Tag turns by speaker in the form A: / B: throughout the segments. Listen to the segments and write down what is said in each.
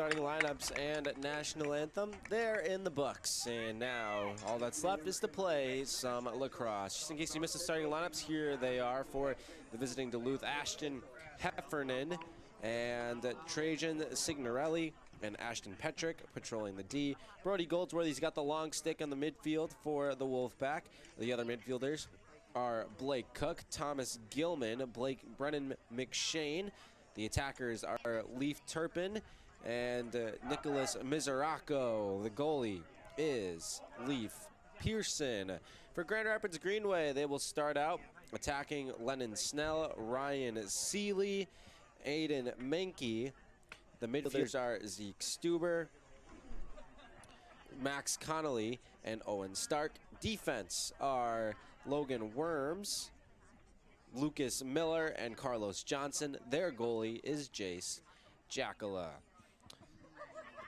A: starting lineups and national anthem, they're in the books. And now all that's left is to play some lacrosse. Just in case you missed the starting lineups, here they are for the visiting Duluth: Ashton Heffernan and Trajan Signorelli and Ashton Petrick patrolling the D. Brody Goldsworthy's got the long stick on the midfield for the Wolfpack. The other midfielders are Blake Cook, Thomas Gilman, Brennan McShane. The attackers are Leaf Turpin and Nicholas Mizaraco. The goalie is Leaf Pearson. For Grand Rapids Greenway, they will start out attacking Lennon Snell, Ryan Seeley, Aiden Menke. The midfielders are Zeke Stuber, Max Connolly, and Owen Stark. Defense are Logan Worms, Lucas Miller, and Carlos Johnson. Their goalie is Jace Jacala.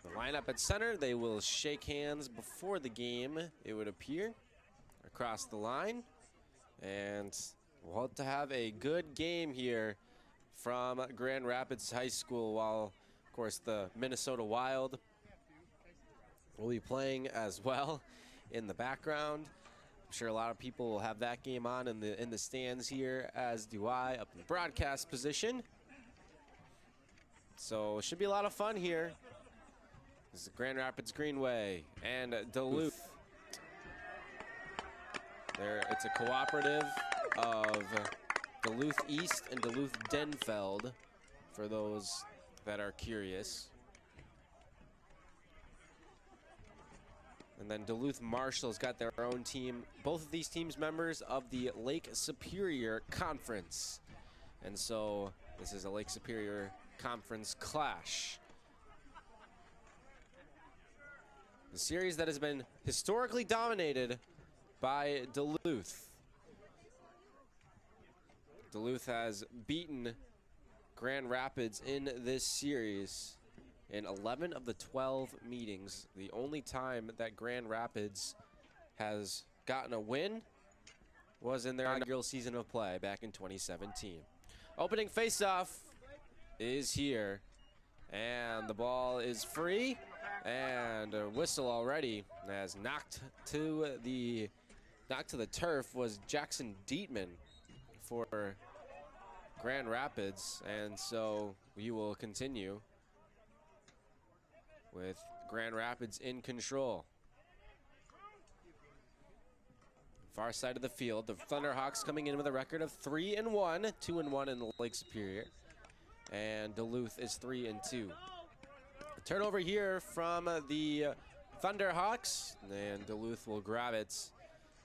A: The lineup at center, they will shake hands before the game, it would appear, across the line. And we'll hope to have a good game here from Grand Rapids High School, while, of course, the Minnesota Wild will be playing as well in the background. I'm sure a lot of people will have that game on in the stands here, as do I, up in the broadcast position. So it should be a lot of fun here. This is Grand Rapids Greenway and Duluth. It's a cooperative of Duluth East and Duluth Denfeld, for those that are curious. And then Duluth Marshall's got their own team. Both of these teams members of the Lake Superior Conference. And so this is a Lake Superior Conference clash. The series that has been historically dominated by Duluth. Duluth has beaten Grand Rapids in this series in 11 of the 12 meetings. The only time that Grand Rapids has gotten a win was in their inaugural season of play back in 2017. Opening faceoff is here, and the ball is free, and a whistle already, as knocked to the turf was Jackson Dietman for Grand Rapids. And so we will continue with Grand Rapids in control. Far side of the field, the Thunderhawks coming in with a record of 3-1, 2-1 in Lake Superior, and Duluth is 3-2. Turnover here from the Thunderhawks, and Duluth will grab it.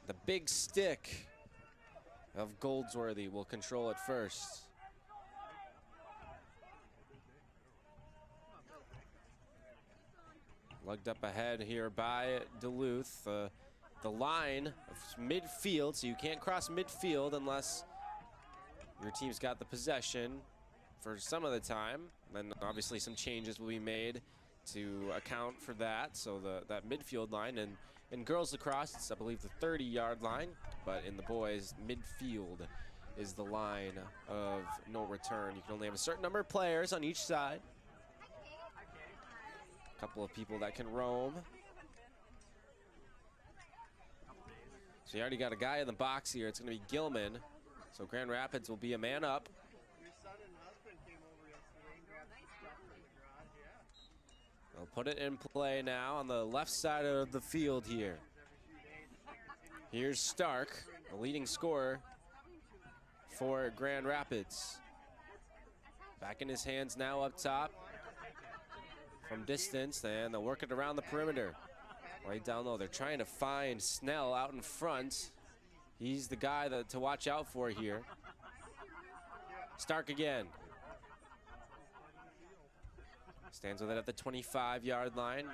A: The big stick of Goldsworthy will control it first. Lugged up ahead here by Duluth. The line of midfield, so you can't cross midfield unless your team's got the possession for some of the time. Then obviously some changes will be made to account for that. So that midfield line, and in girls lacrosse, it's I believe the 30-yard line, but in the boys, midfield is the line of no return. You can only have a certain number of players on each side. A couple of people that can roam. So you already got a guy in the box here. It's going to be Gilman. So Grand Rapids will be a man up. They'll put it in play now on the left side of the field here. Here's Stark, the leading scorer for Grand Rapids. Back in his hands now up top from distance, and they'll work it around the perimeter. Right down low, they're trying to find Snell out in front. He's the guy to watch out for here. Stark again. Stands with it at the 25-yard line.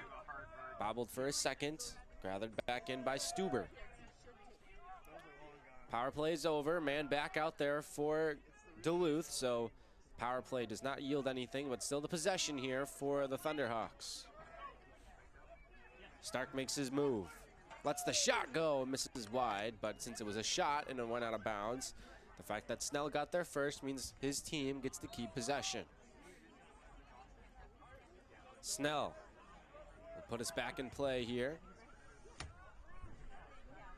A: Bobbled for a second. Gathered back in by Stuber. Power play is over. Man back out there for Duluth. So power play does not yield anything, but still the possession here for the Thunderhawks. Stark makes his move. Lets the shot go, misses wide, but since it was a shot and it went out of bounds, the fact that Snell got there first means his team gets to keep possession. Snell will put us back in play here.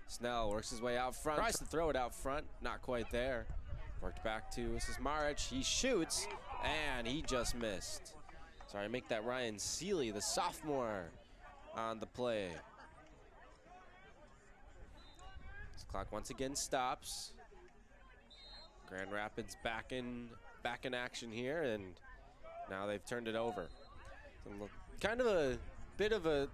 A: Snell works his way out front, tries to throw it out front, not quite there. Worked back to Marich. He shoots, and he just missed. Sorry, make that Ryan Seeley, the sophomore, on the play. This clock once again stops. Grand Rapids back in action here, and now they've turned it over. Kind of a bit of a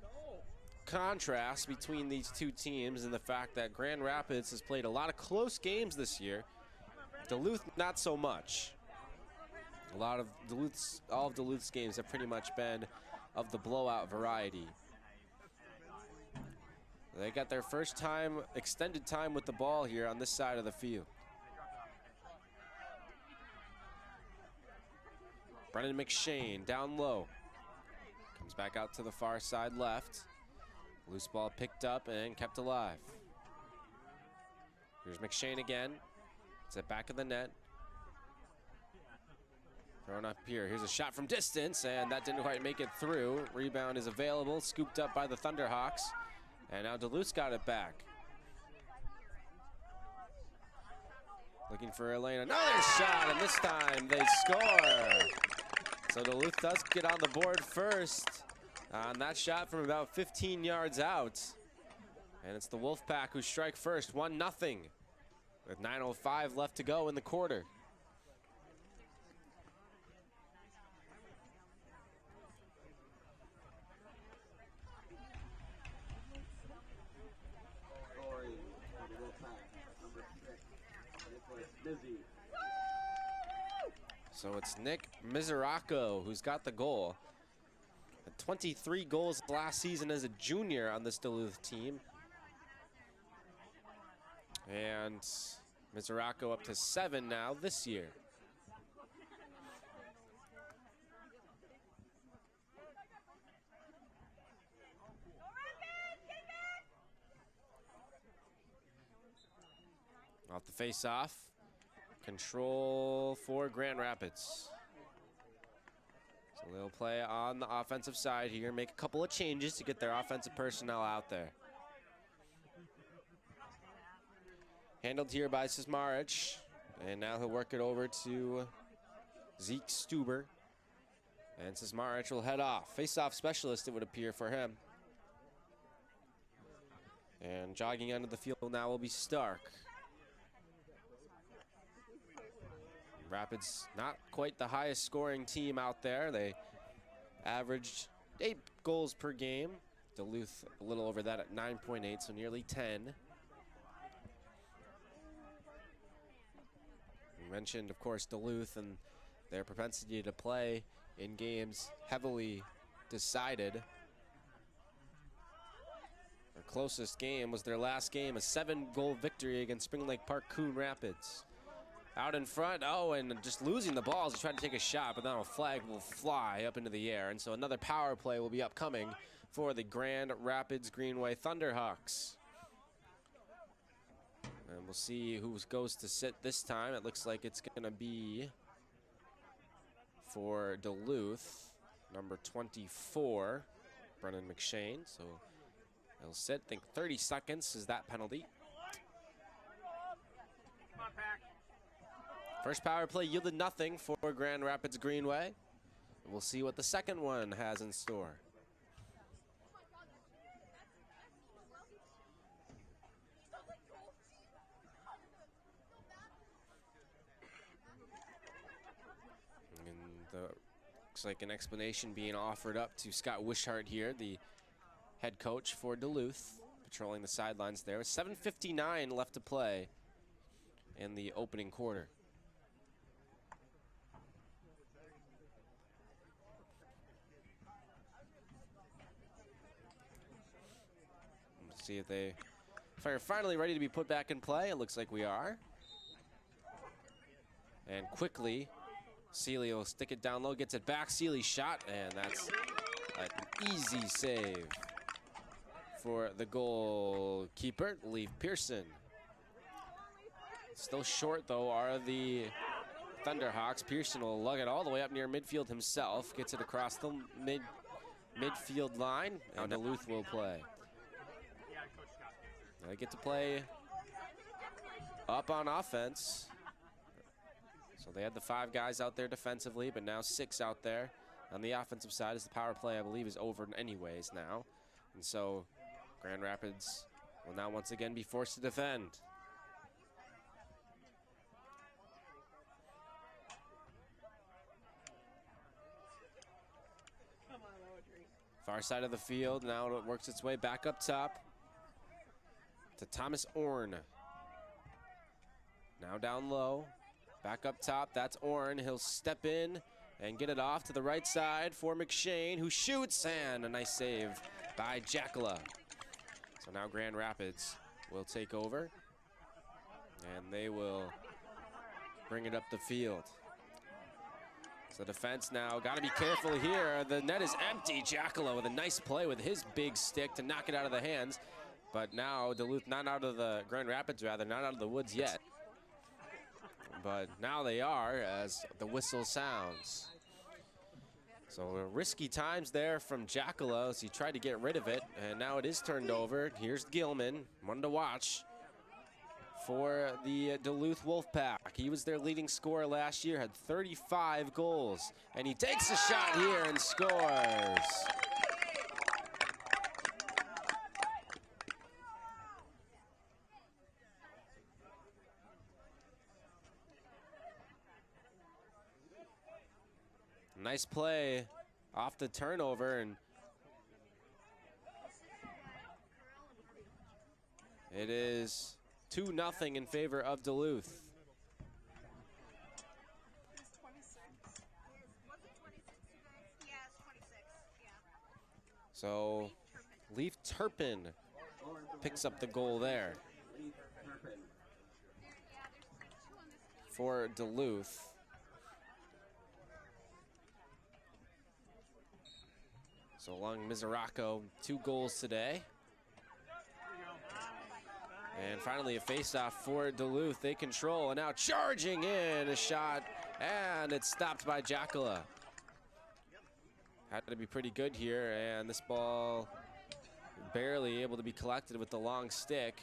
A: contrast between these two teams in the fact that Grand Rapids has played a lot of close games this year. Duluth, not so much. All of Duluth's games have pretty much been of the blowout variety. They got their first time, extended time with the ball here on this side of the field. Brennan McShane down low. Comes back out to the far side left. Loose ball picked up and kept alive. Here's McShane again. It's at back of the net. Thrown up here. Here's a shot from distance, and that didn't quite make it through. Rebound is available, scooped up by the Thunderhawks. And now Duluth's got it back. Looking for Elaine. Another shot, and this time they score. So Duluth does get on the board first on that shot from about 15 yards out. And it's the Wolfpack who strike first, 1-0, with 9:05 left to go in the quarter. So it's Nick Miseraco who's got the goal. 23 goals last season as a junior on this Duluth team. And Miseraco up to 7 now this year. Off the face-off. Control for Grand Rapids. So they'll play on the offensive side here, make a couple of changes to get their offensive personnel out there. Handled here by Sismarich, and now he'll work it over to Zeke Stuber. And Sismarich will head off. Face-off specialist, it would appear, for him. And jogging onto the field now will be Stark. Rapids, not quite the highest scoring team out there. They averaged 8 goals per game. Duluth a little over that at 9.8, so nearly 10. We mentioned, of course, Duluth and their propensity to play in games heavily decided. Their closest game was their last game, a 7-goal victory against Spring Lake Park Coon Rapids. Out in front, and just losing the balls. He tried to take a shot, but now a flag will fly up into the air. And so another power play will be upcoming for the Grand Rapids Greenway Thunderhawks. And we'll see who goes to sit this time. It looks like it's going to be for Duluth, number 24, Brennan McShane. So he'll sit. I think 30 seconds is that penalty. First power play yielded nothing for Grand Rapids Greenway. We'll see what the second one has in store. And looks like an explanation being offered up to Scott Wishart here, the head coach for Duluth, patrolling the sidelines there. 7:59 left to play in the opening quarter. See if they are finally ready to be put back in play. It looks like we are. And quickly, Seeley will stick it down low, gets it back. Seeley shot, and that's an easy save for the goalkeeper, Leif Pearson. Still short, though, are the Thunderhawks. Pearson will lug it all the way up near midfield himself, gets it across the midfield line, and Duluth will play. They get to play up on offense. So they had the 5 guys out there defensively, but now 6 out there on the offensive side as the power play, I believe, is over anyways now. And so Grand Rapids will now once again be forced to defend. Far side of the field, now it works its way back up top to Thomas Orn. Now down low, back up top, that's Orn. He'll step in and get it off to the right side for McShane, who shoots, and a nice save by Jackala. So now Grand Rapids will take over, and they will bring it up the field. So defense now, got to be careful here. The net is empty. Jackala with a nice play with his big stick to knock it out of the hands. But now Duluth not out of the, Grand Rapids rather, not out of the woods yet. But now they are as the whistle sounds. So risky times there from Jackala as he tried to get rid of it. And now it is turned over. Here's Gilman, one to watch for the Duluth Wolfpack. He was their leading scorer last year, had 35 goals. And he takes a shot here and scores. Nice play off the turnover, and it is 2-0 in favor of Duluth. So Leaf Turpin picks up the goal there for Duluth. So along Mizarako, 2 goals today. And finally a face-off for Duluth. They control, and now charging in a shot, and it's stopped by Jackala. Had to be pretty good here, and this ball barely able to be collected with the long stick.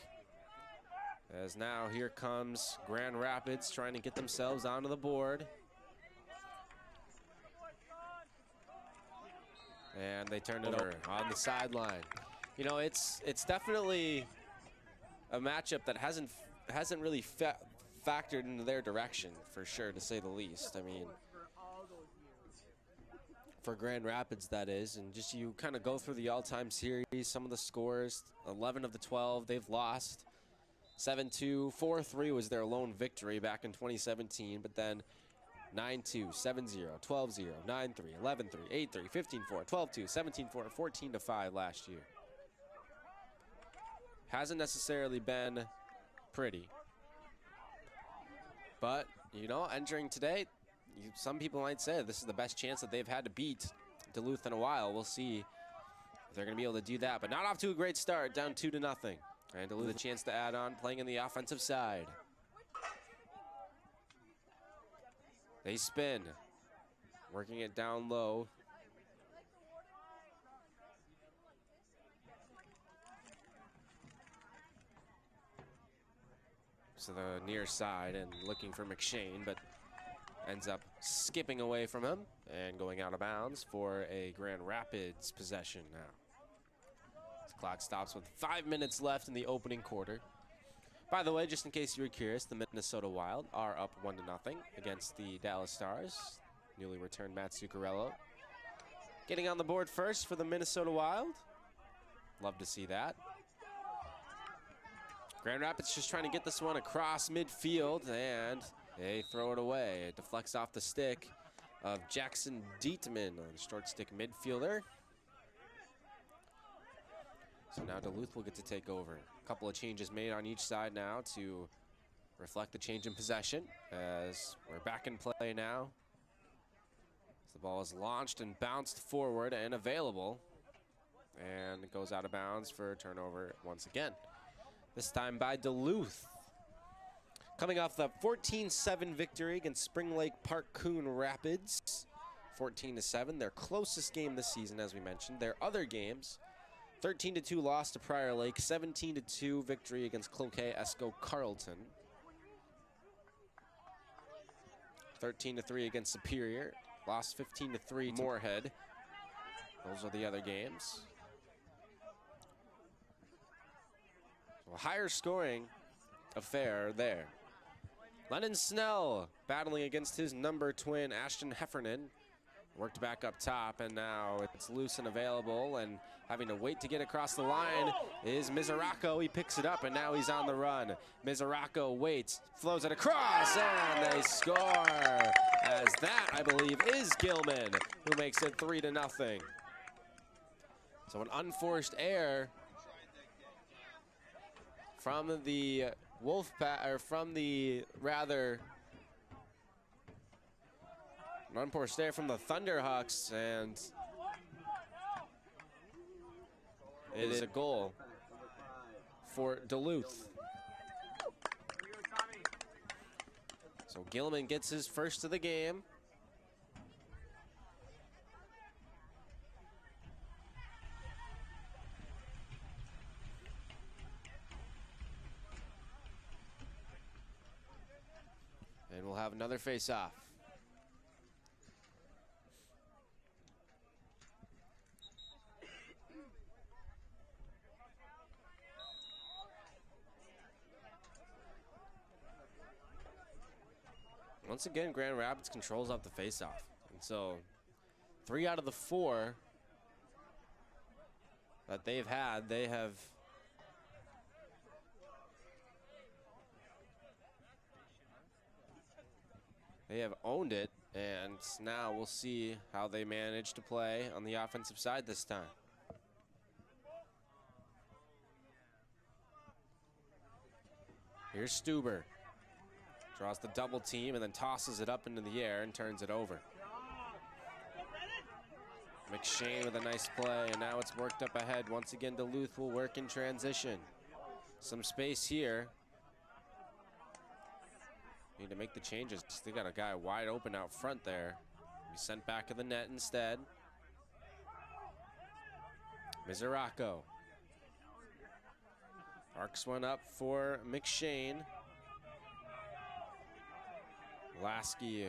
A: As now here comes Grand Rapids trying to get themselves onto the board. And they turned it over on the sideline. You know, it's definitely a matchup that hasn't really factored into their direction, for sure, to say the least. I mean, for Grand Rapids, that is. And just you kind of go through the all-time series, some of the scores, 11 of the 12 they've lost. 7-2, 4-3 was their lone victory back in 2017, but then 9-2, 7-0, 12-0, 9-3, 11-3, 8-3, 15-4, 12-2, 17-4, 14-5 last year. Hasn't necessarily been pretty. But, you know, entering today, some people might say this is the best chance that they've had to beat Duluth in a while. We'll see if they're going to be able to do that. But not off to a great start, down 2-0. And Duluth a chance to add on, playing in the offensive side. They spin, working it down low. So the near side and looking for McShane, but ends up skipping away from him and going out of bounds for a Grand Rapids possession now. This clock stops with 5 minutes left in the opening quarter. By the way, just in case you were curious, the Minnesota Wild are up 1-0 against the Dallas Stars. Newly returned Matt Zuccarello getting on the board first for the Minnesota Wild. Love to see that. Grand Rapids just trying to get this one across midfield, and they throw it away. It deflects off the stick of Jackson Dietman, a short stick midfielder. So now Duluth will get to take over. A couple of changes made on each side now to reflect the change in possession, as we're back in play now. As the ball is launched and bounced forward and available, and it goes out of bounds for a turnover once again. This time by Duluth. Coming off the 14-7 victory against Spring Lake Park Coon Rapids 14-7, their closest game this season, as we mentioned. Their other games, 13-2 loss to Prior Lake, 17-2 victory against Cloquet Esco Carleton, 13-3 against Superior, lost 15-3 to Moorhead. Those are the other games. So a higher scoring affair there. Lennon Snell battling against his number twin, Ashton Heffernan. Worked back up top, and now it's loose and available, and having to wait to get across the line is Mizarako. He picks it up, and now he's on the run. Mizarako waits, flows it across, and they score. As that, I believe, is Gilman, who makes it 3-0. So an unforced error from the Wolfpack, or from the rather, an unforced error from the Thunderhawks, and it is a goal for Duluth. So Gilman gets his first of the game. And we'll have another face-off. Once again, Grand Rapids controls off the face-off. And so 3 out of the 4 that they've had, they have owned it, and now we'll see how they manage to play on the offensive side this time. Here's Stuber. Draws the double team and then tosses it up into the air and turns it over. McShane with a nice play, and now it's worked up ahead. Once again, Duluth will work in transition. Some space here. Need to make the changes. They got a guy wide open out front there. He sent back to the net instead. Mizarako. Arcs one up for McShane. Lasky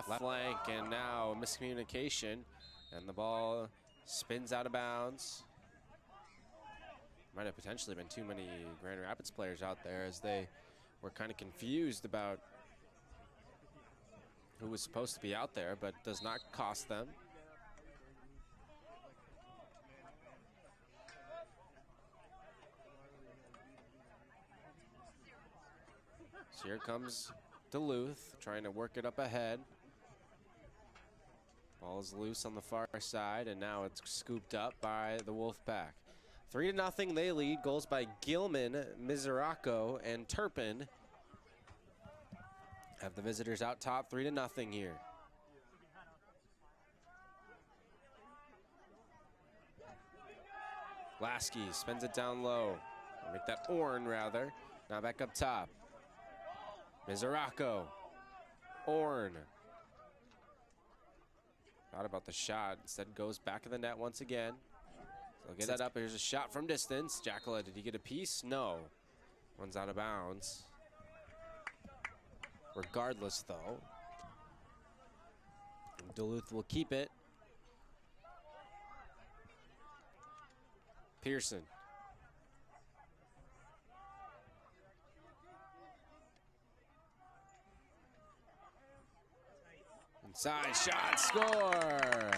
A: left flank, and now miscommunication, and the ball spins out of bounds. Might have potentially been too many Grand Rapids players out there, as they were kind of confused about who was supposed to be out there, but does not cost them. So here comes Duluth trying to work it up ahead. Ball is loose on the far side, and now it's scooped up by the Wolfpack. 3-0, they lead. Goals by Gilman, Mizarako, and Turpin. Have the visitors out top, 3-0 here. Lasky spins it down low. Make that Orn, rather. Now back up top. Mizarako. Orn. Thought about the shot. Instead goes back of the net once again. So get that up. Here's a shot from distance. Jackala, did he get a piece? No. One's out of bounds. Regardless, though, Duluth will keep it. Pearson. Inside shot, score!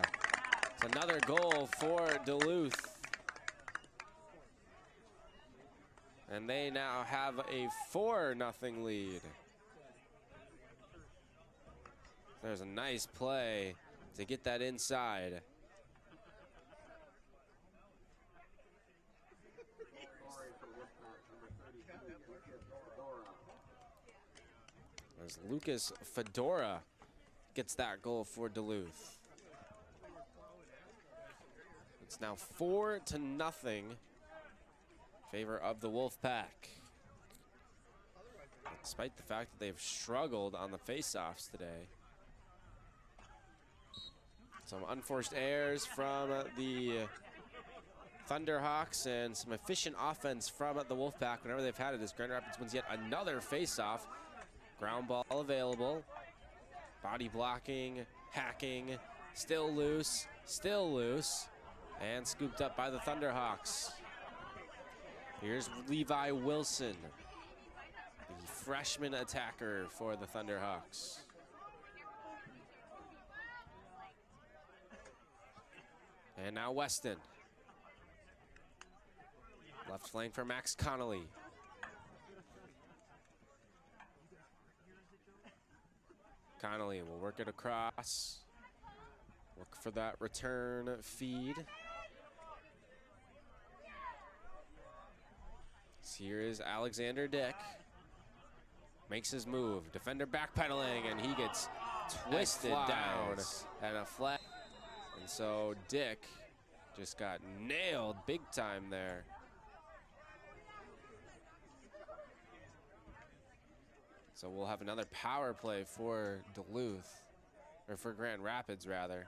A: It's another goal for Duluth. And they now have a 4-0 lead. There's a nice play to get that inside. As Lucas Fedora gets that goal for Duluth. It's now 4-0 in favor of the Wolfpack. Despite the fact that they've struggled on the face-offs today. Some unforced errors from the Thunderhawks and some efficient offense from the Wolfpack whenever they've had it, as Grand Rapids wins yet another face-off. Ground ball available. Body blocking, hacking, still loose, and scooped up by the Thunderhawks. Here's Levi Wilson, the freshman attacker for the Thunderhawks. And now Weston. Left flank for Max Connolly. Connolly will work it across. Look for that return feed. So here is Alexander Dick. Makes his move. Defender backpedaling, and he gets twisted down and a flag. And so Dick just got nailed big time there. So we'll have another power play for Duluth, or for Grand Rapids rather.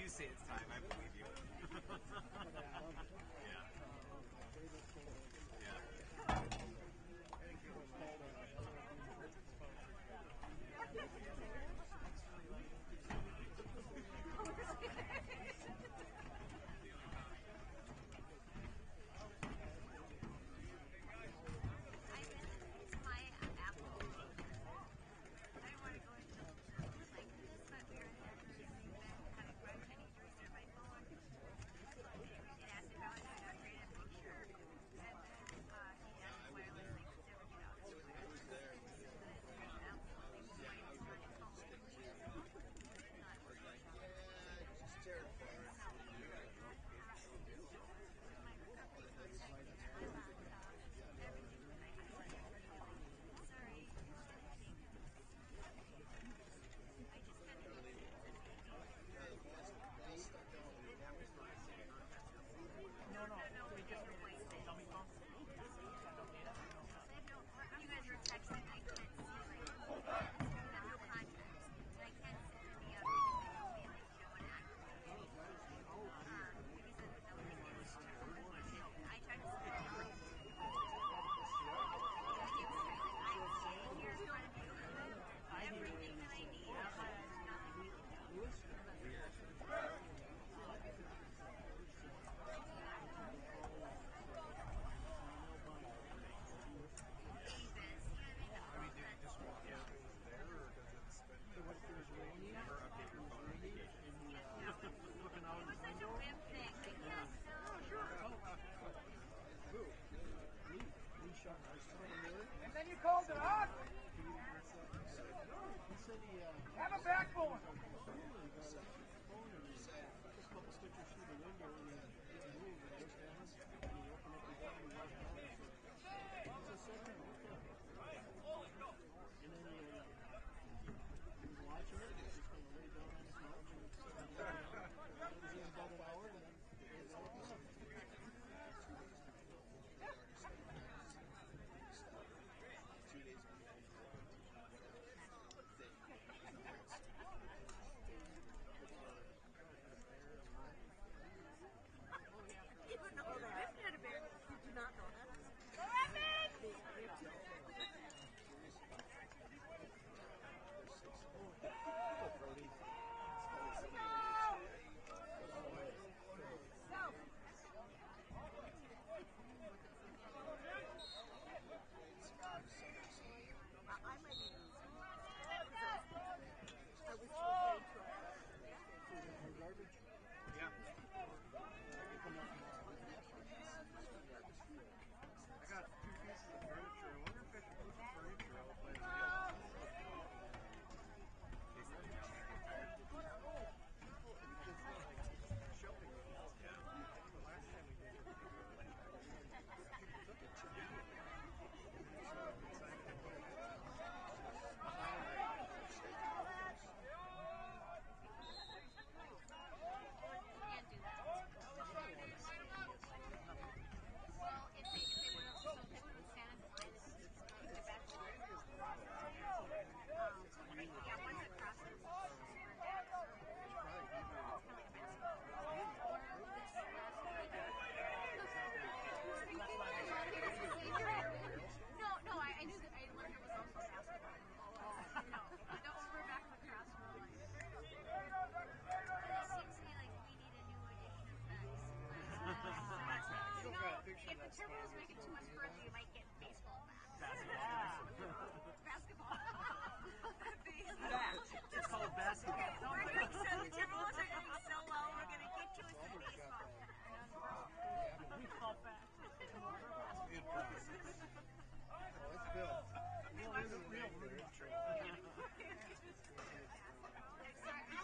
B: Say it's time, I believe you.
C: And then you called it off? Have a backbone.
D: If the turbos make it too much further, you might get baseball basketball.
B: It's called basketball.
D: We're doing so, the turbos are doing so well, we're going to get you a baseball.
B: We call back. Good process.
C: Let's build.
B: Real rooting trail.
D: I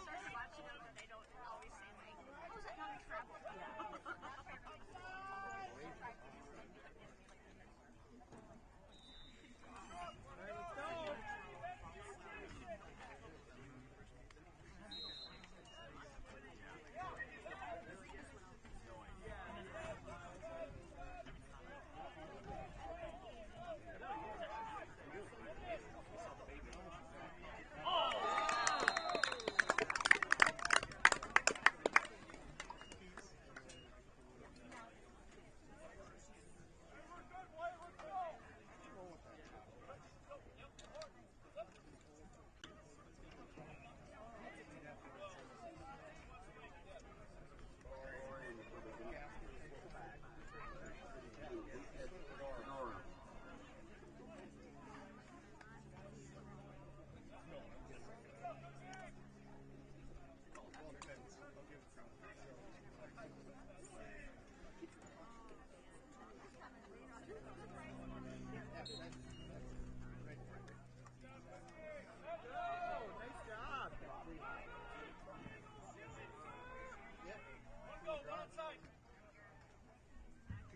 D: started watching them, and they don't always say, like, oh, is that not a travel?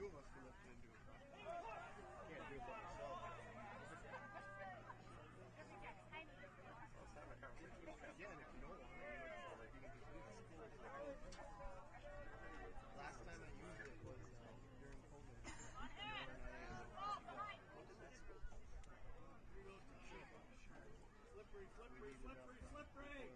C: Two of us can lift it into it. Can't do it by yourself. Let's have a conversation. Yeah, and if you don't want it, you can just leave it. Last time I used it was during COVID. Slippery.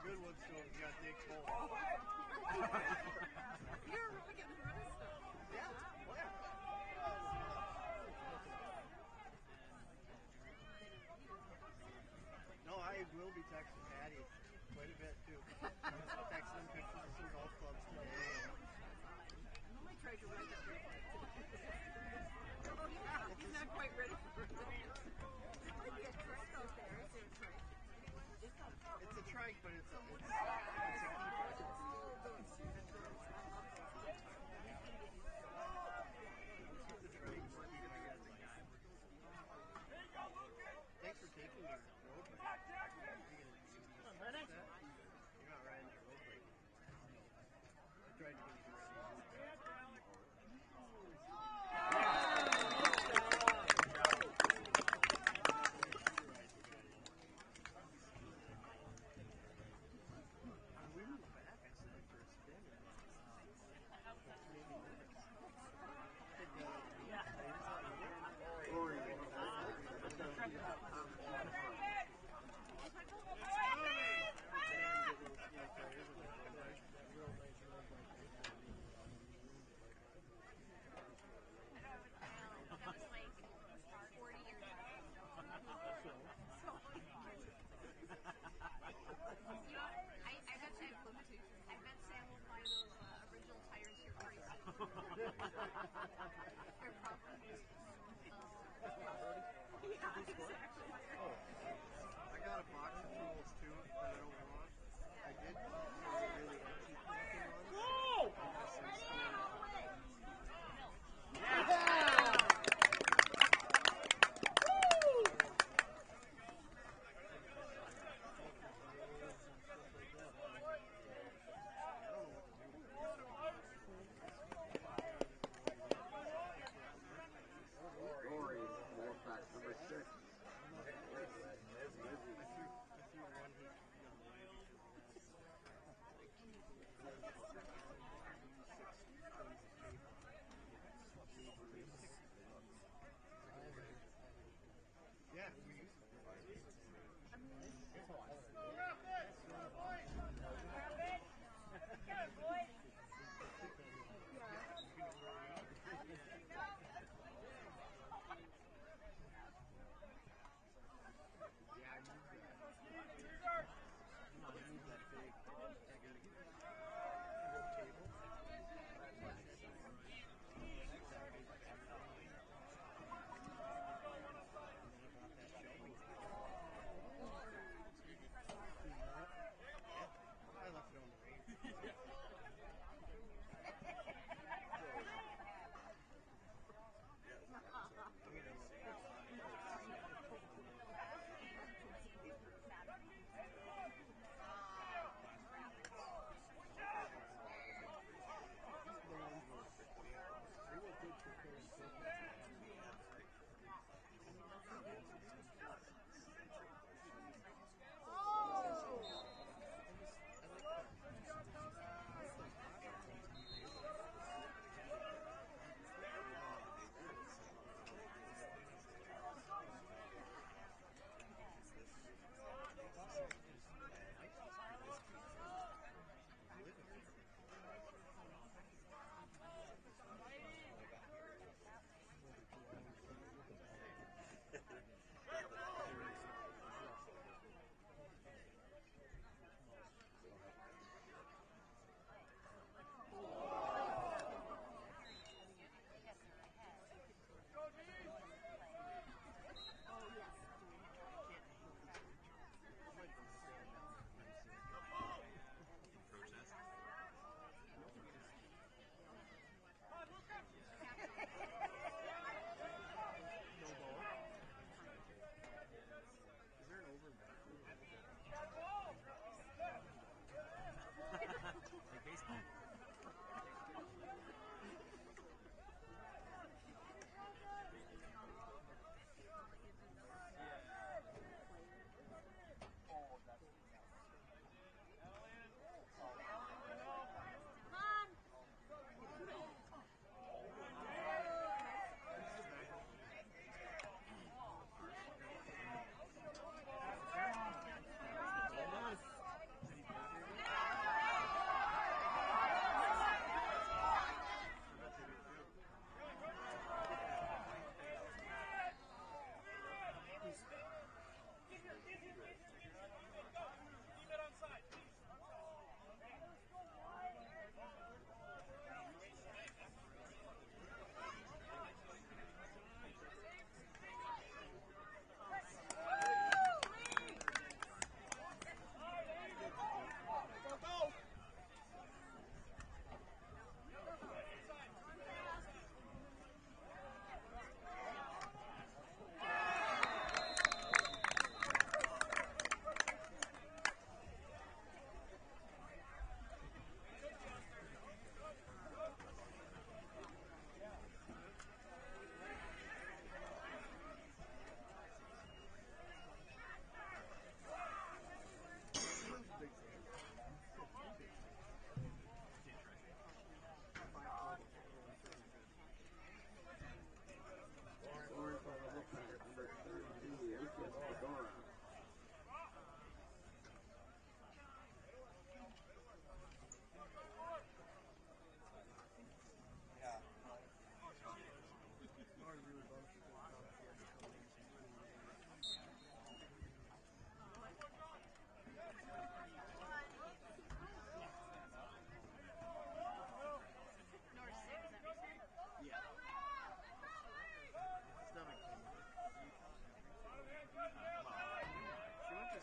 C: good ones, so you gotta take both.
D: You're really getting rid of stuff.
C: Yeah. No, I will be texting Patty quite a bit too. Texting him pictures of some golf clubs today.
D: I only tried to write that report today. Oh yeah, he's not quite ready for it. There might be a trike out there. Is there a trike?
C: It's a trike, but it's a keeper. Thanks for taking your road bike. You're not riding that road bike. I tried to get you we moved back, I said, for a spin.
D: That was like 40 years ago. You know, I bet I have limitations. I bet Sam will buy those original tires here pretty soon. They're probably yeah, exactly.
C: I got a box of tools too that I don't want. I did really cheap looking ones. Yeah, we used to.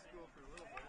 C: school for a little bit.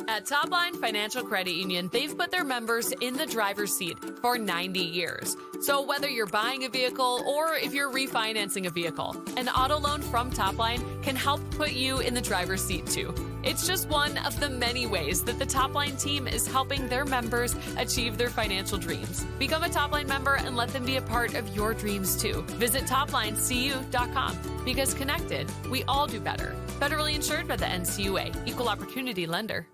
E: At Topline Financial Credit Union, they've put their members in the driver's seat for 90 years. So whether you're buying a vehicle or if you're refinancing a vehicle, an auto loan from Topline can help put you in the driver's seat too. It's just one of the many ways that the Topline team is helping their members achieve their financial dreams. Become a Topline member and let them be a part of your dreams too. Visit toplinecu.com because connected, we all do better. Federally insured by the NCUA, Equal Opportunity Lender.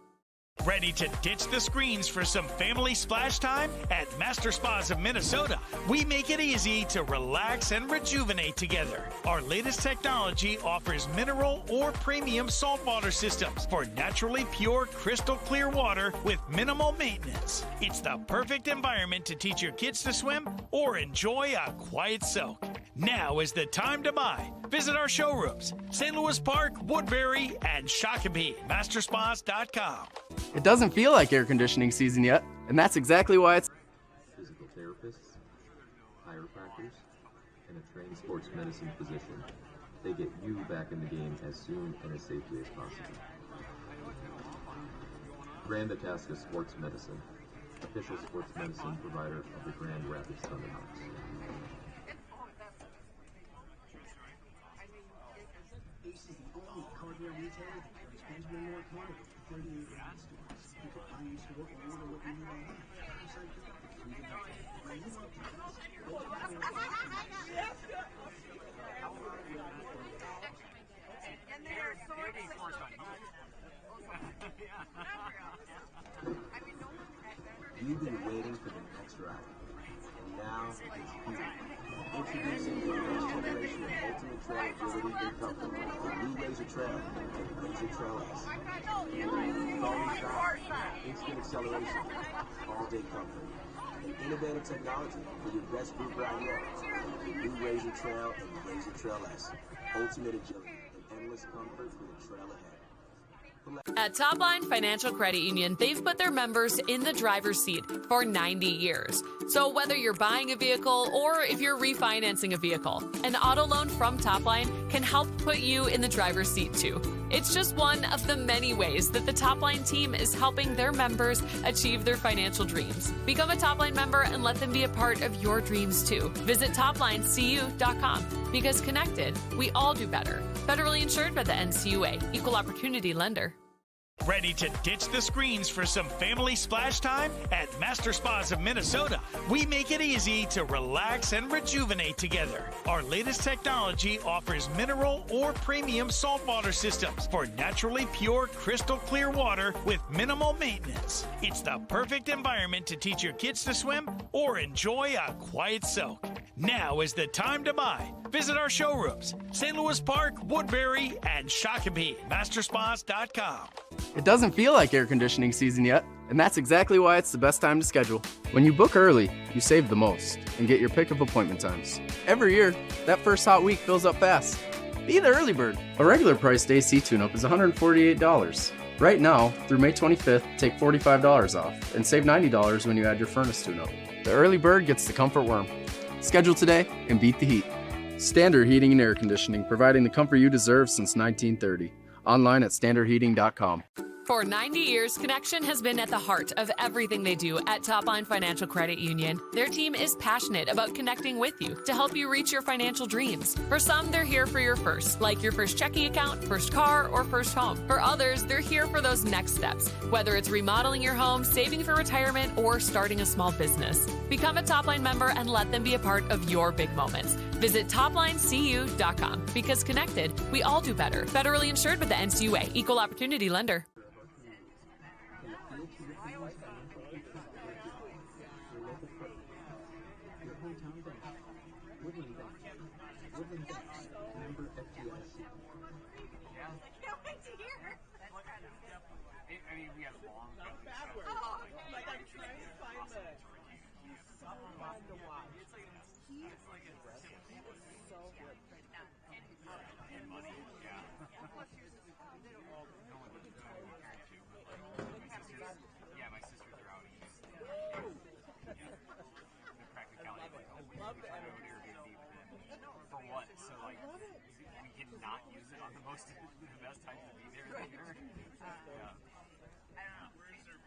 F: Ready to ditch the screens for some family splash time? At Master Spas of Minnesota, we make it easy to relax and rejuvenate together. Our latest technology offers mineral or premium saltwater systems for naturally pure, crystal clear water with minimal maintenance. It's the perfect environment to teach your kids to swim or enjoy a quiet soak. Now is the time to buy. Visit our showrooms, St. Louis Park, Woodbury, and Shakopee, masterspas.com.
G: It doesn't feel like air conditioning season yet, and that's exactly why it's
H: physical therapists, chiropractors, and a trained sports medicine physician. They get you back in the game as soon and as safely as possible. Grand Itasca Sports Medicine, official sports medicine provider of the Grand Rapids Thunderhawks.
B: Ace is the only hardware retailer that carries Benjamin Moore Canada for 38 United stores. You can find used to work and order what you need online. Website pickup, free delivery. When you want
D: And they are so
H: You've been waiting for the next ride, and now it's here. Introducing the next generation of ultimate trail agility and comfort, the new Razor Trail and Razor Trail S. Falling shot, instant acceleration, all-day comfort, and innovative technology for your best group ride yet. The new Razor Trail and the Razor Trail S. Ultimate agility and endless comfort for the trail ahead.
E: At Topline Financial Credit Union, they've put their members in the driver's seat for 90 years. So whether you're buying a vehicle or if you're refinancing a vehicle, an auto loan from Topline can help put you in the driver's seat too. It's just one of the many ways that the Topline team is helping their members achieve their financial dreams. Become a Topline member and let them be a part of your dreams too. Visit toplinecu.com because connected, we all do better. Federally insured by the NCUA, Equal Opportunity Lender.
F: Ready to ditch the screens for some family splash time? At Master Spas of Minnesota, we make it easy to relax and rejuvenate together. Our latest technology offers mineral or premium saltwater systems for naturally pure, crystal clear water with minimal maintenance. It's the perfect environment to teach your kids to swim or enjoy a quiet soak. Now is the time to buy. Visit our showrooms, St. Louis Park, Woodbury, and Shakopee, masterspas.com.
G: It doesn't feel like air conditioning season yet, and that's exactly why it's the best time to schedule. When you book early, you save the most and get your pick of appointment times. Every year, that first hot week fills up fast. Be the early bird. A regular priced AC tune-up is $148. Right now, through May 25th, take $45 off and save $90 when you add your furnace tune-up. The early bird gets the comfort worm. Schedule today and beat the heat. Standard Heating and Air Conditioning, providing the comfort you deserve since 1930. Online at standardheating.com.
E: For 90 years, Connection has been at the heart of everything they do at Topline Financial Credit Union. Their team is passionate about connecting with you to help you reach your financial dreams. For some, they're here for your first, like your first checking account, first car, or first home. For others, they're here for those next steps, whether it's remodeling your home, saving for retirement, or starting a small business. Become a Topline member and let them be a part of your big moments. Visit toplinecu.com because connected, we all do better. Federally insured by the NCUA, Equal Opportunity Lender.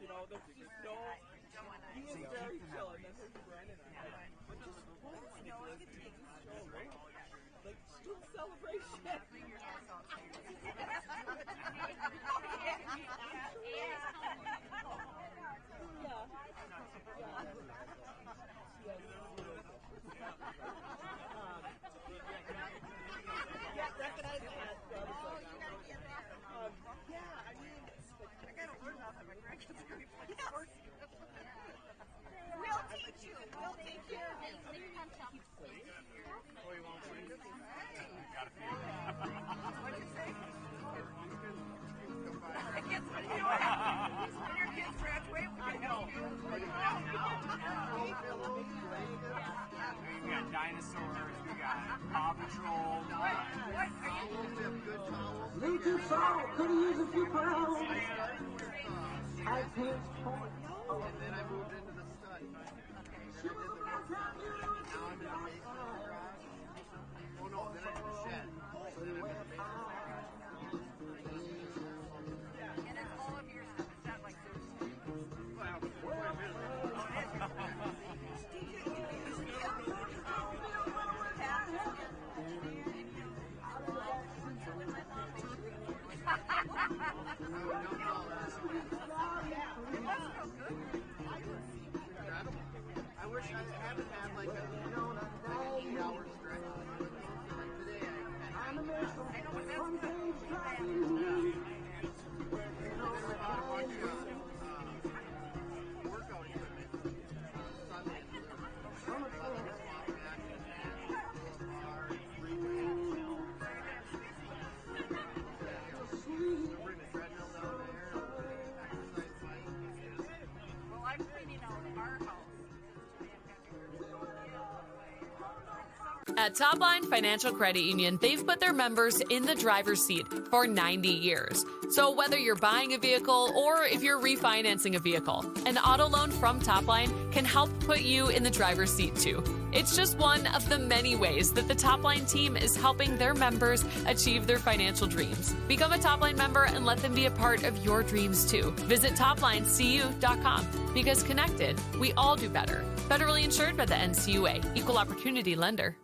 I: You know, he's very chill, and then there's Brandon. But just you know, I could take this show, right? Like student celebration.
J: We got dinosaurs, we got Paw Patrol.
B: Need too soft, could have used a few pounds. I can't point.
C: And then I moved into the stud. Now I'm in the basement garage. Oh no, then I did the shed. So then I went to the basement.
D: And it's all of your stuff. It's not like there's...
C: Well, quite a bit of it. I wish I haven't had like a 8-hour stretch. Like today I had there's a bunch of workout equipment. Sunday. Bring the treadmill down there, exercise bike.
D: Well, I'm cleaning out our house.
E: At Topline Financial Credit Union, they've put their members in the driver's seat for 90 years. So whether you're buying a vehicle or if you're refinancing a vehicle, an auto loan from Topline can help put you in the driver's seat too. It's just one of the many ways that the Topline team is helping their members achieve their financial dreams. Become a Topline member and let them be a part of your dreams too. Visit toplinecu.com because connected, we all do better. Federally insured by the NCUA, Equal Opportunity Lender.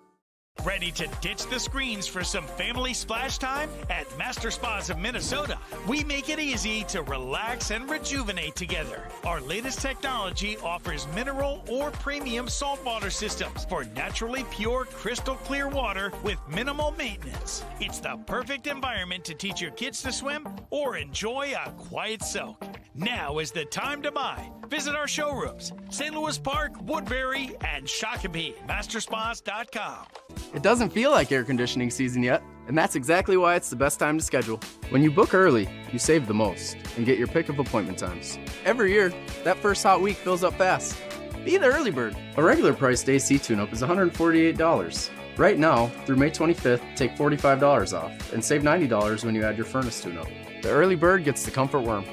F: Ready to ditch the screens for some family splash time? At Master Spas of Minnesota, we make it easy to relax and rejuvenate together. Our latest technology offers mineral or premium saltwater systems for naturally pure, crystal clear water with minimal maintenance. It's the perfect environment to teach your kids to swim or enjoy a quiet soak. Now is the time to buy. Visit our showrooms, St. Louis Park, Woodbury, and Shakopee, masterspas.com.
G: It doesn't feel like air conditioning season yet, and that's exactly why it's the best time to schedule. When you book early, you save the most and get your pick of appointment times. Every year, that first hot week fills up fast. Be the early bird. A regular priced AC tune-up is $148. Right now, through May 25th, take $45 off and save $90 when you add your furnace tune-up. The early bird gets the comfort worm.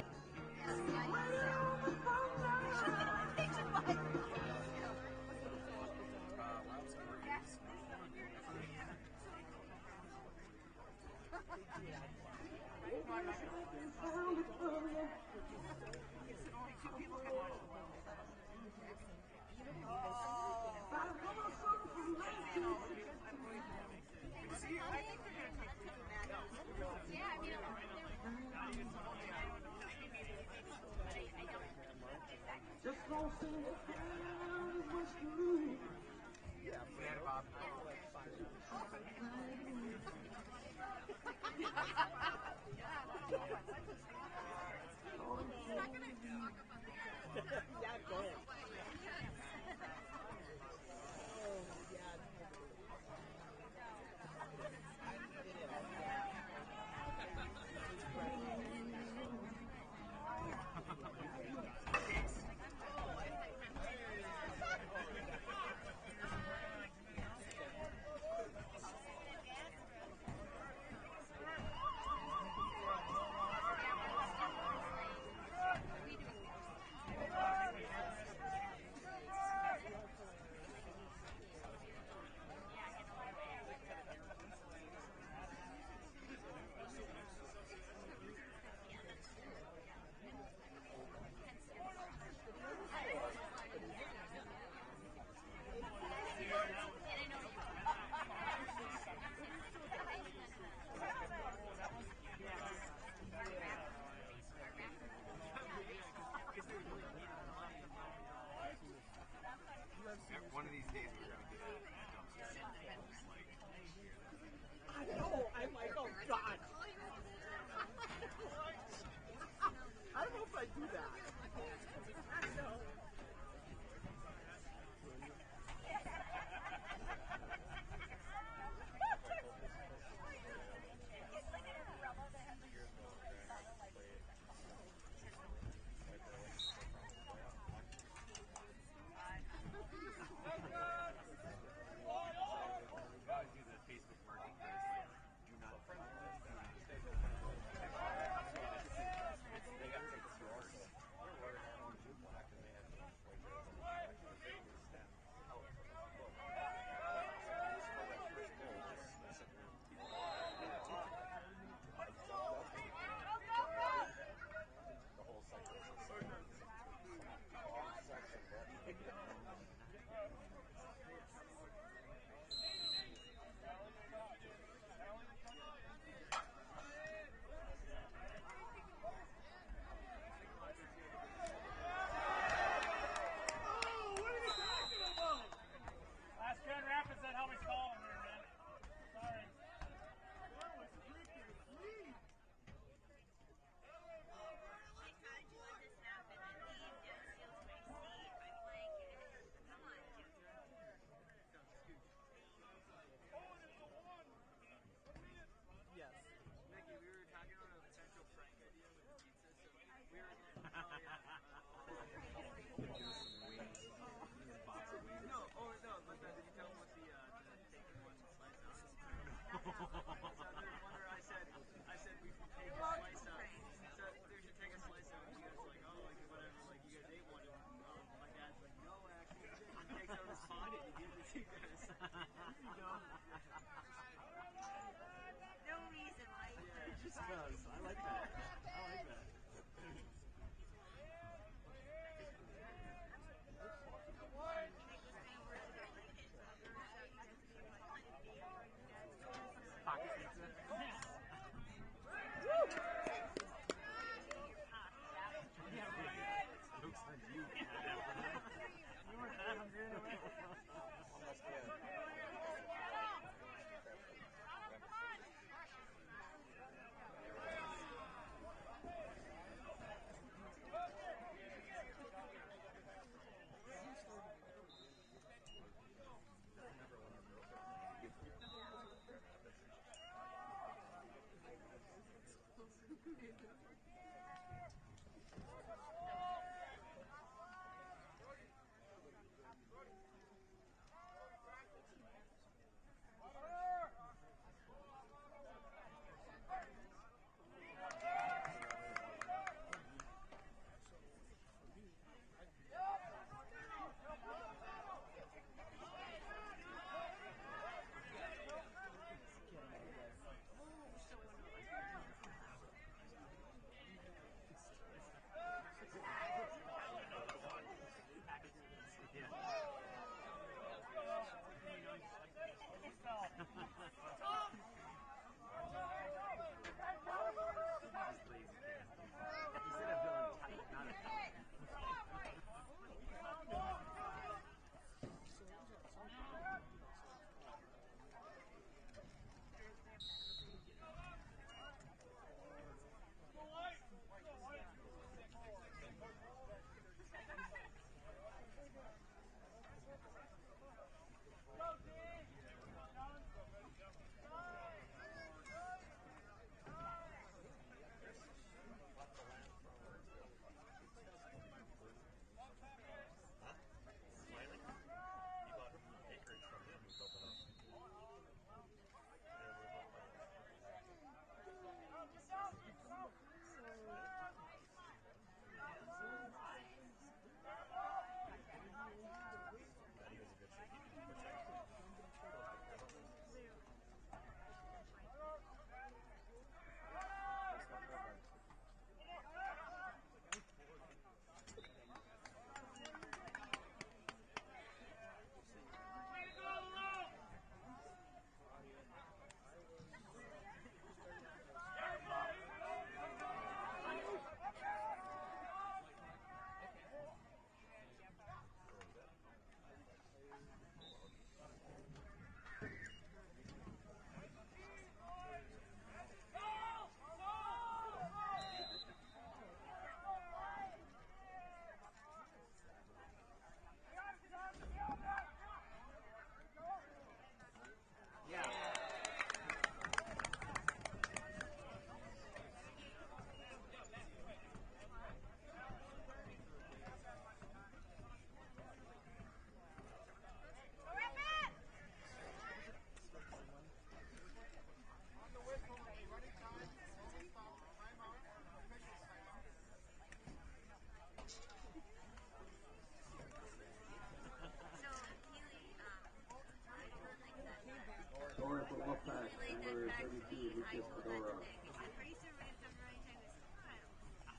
H: Scoring for Wolfpack, number 32, Lucas Fedora.
D: I'm pretty sure we're going to come running time this time. I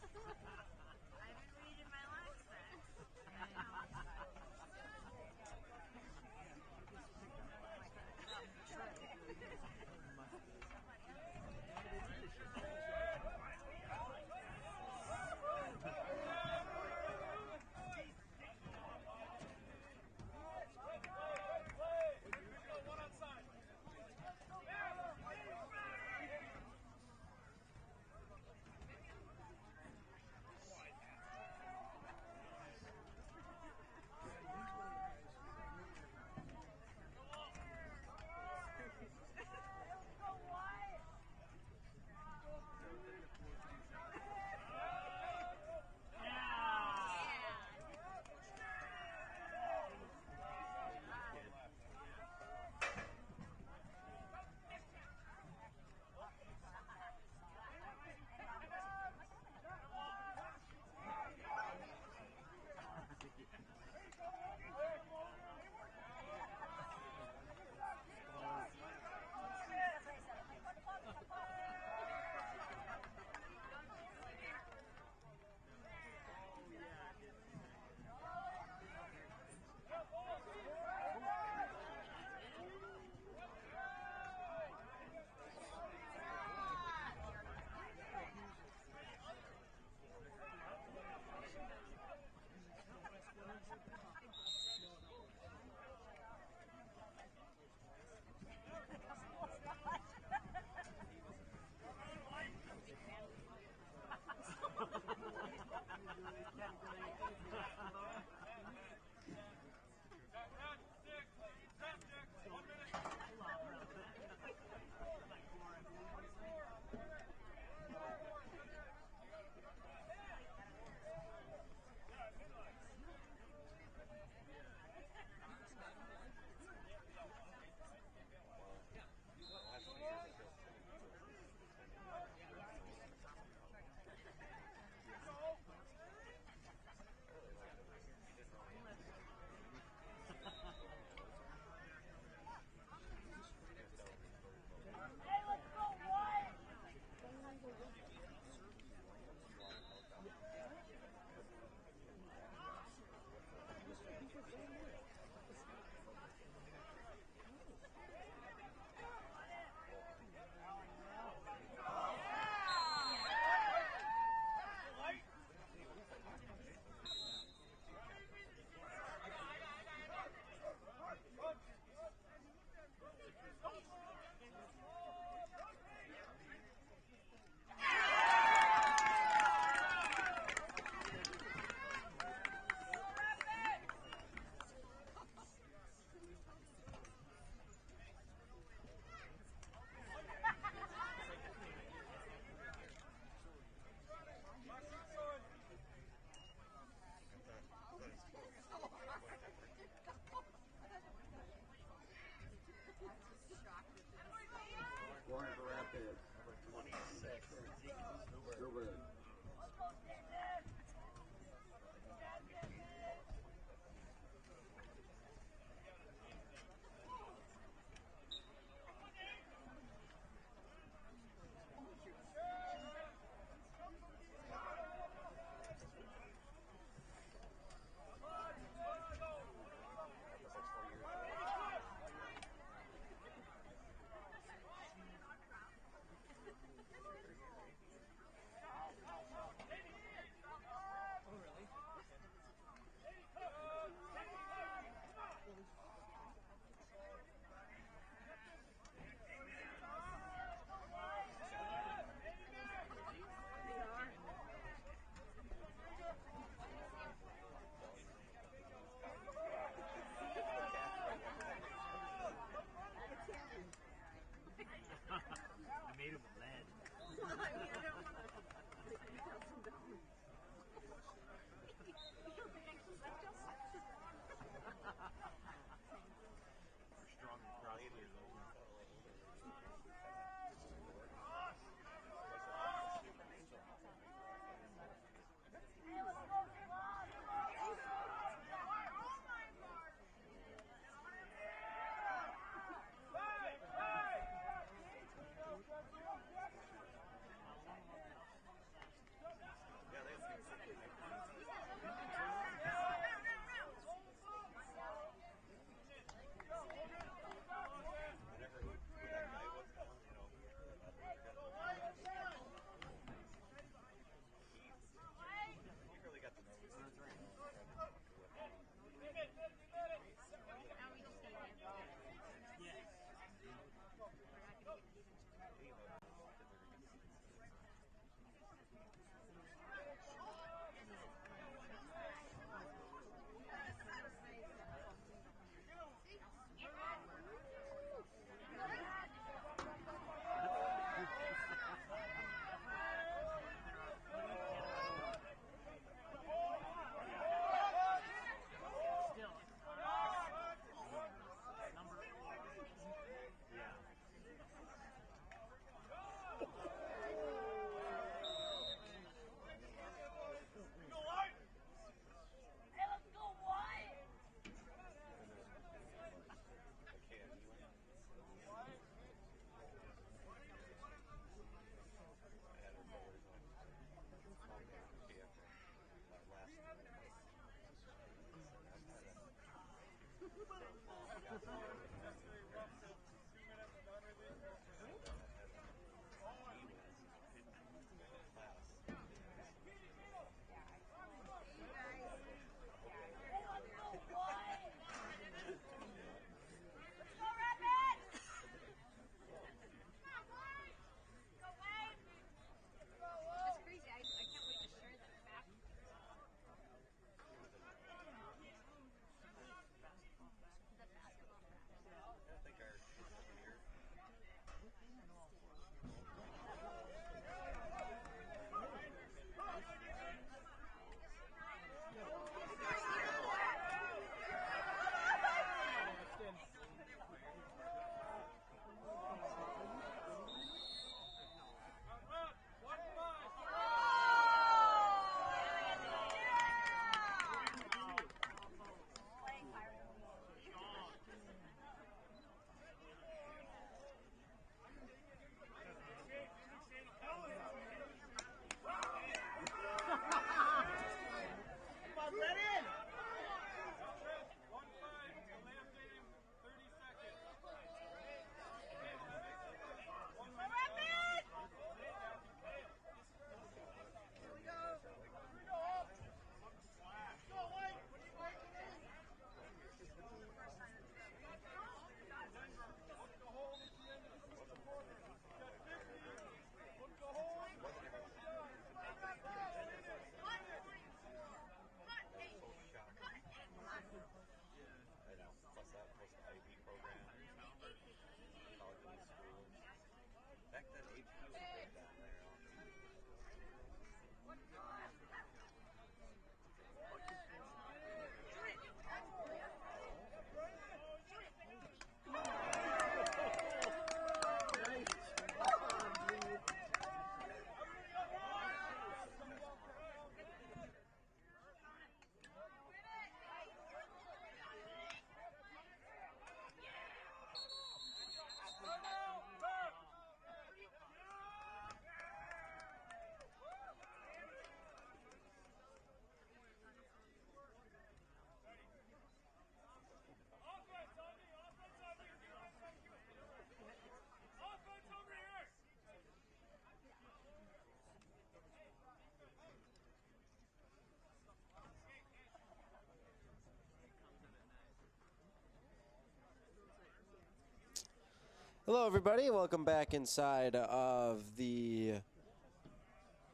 D: haven't read in my life then.
H: Rapids.
C: Number 26.
H: Silver.
J: I made him lead.
C: Strong across here.
A: Hello, everybody. Welcome back inside of the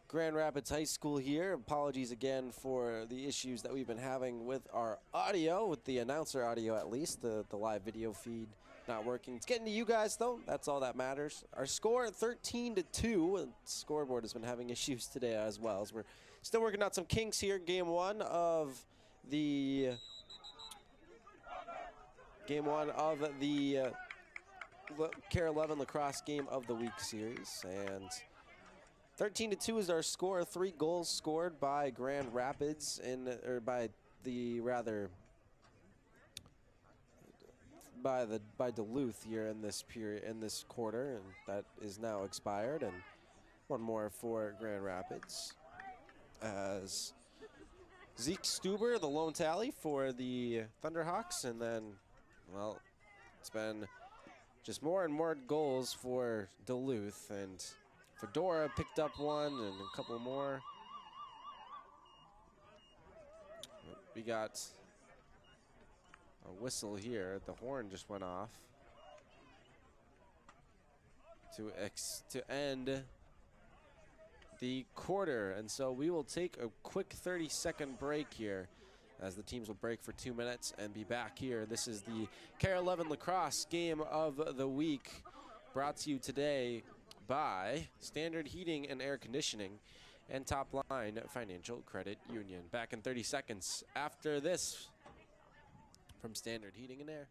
A: Grand Rapids High School here. Apologies again for the issues that we've been having with our audio, with the announcer audio at least, the live video feed not working. It's getting to you guys, though. That's all that matters. Our score 13-2. The scoreboard has been having issues today as well, as we're still working out some kinks here. Game one of the KARE 11 Lacrosse Game of the Week series, and 13-2 is our score. 3 goals scored by Grand Rapids, by Duluth here in this period, in this quarter, and that is now expired. And one more for Grand Rapids, as Zeke Stuber, the lone tally for the Thunderhawks, and then, well, it's been just more and more goals for Duluth, and Fedora picked up one and a couple more. We got a whistle here. The horn just went off to end the quarter, and so we will take a quick 30-second break here, as the teams will break for 2 minutes and be back here. This is the KARE 11 Lacrosse Game of the Week, brought to you today by Standard Heating and Air Conditioning and Top Line Financial Credit Union. Back in 30 seconds after this from Standard Heating and Air.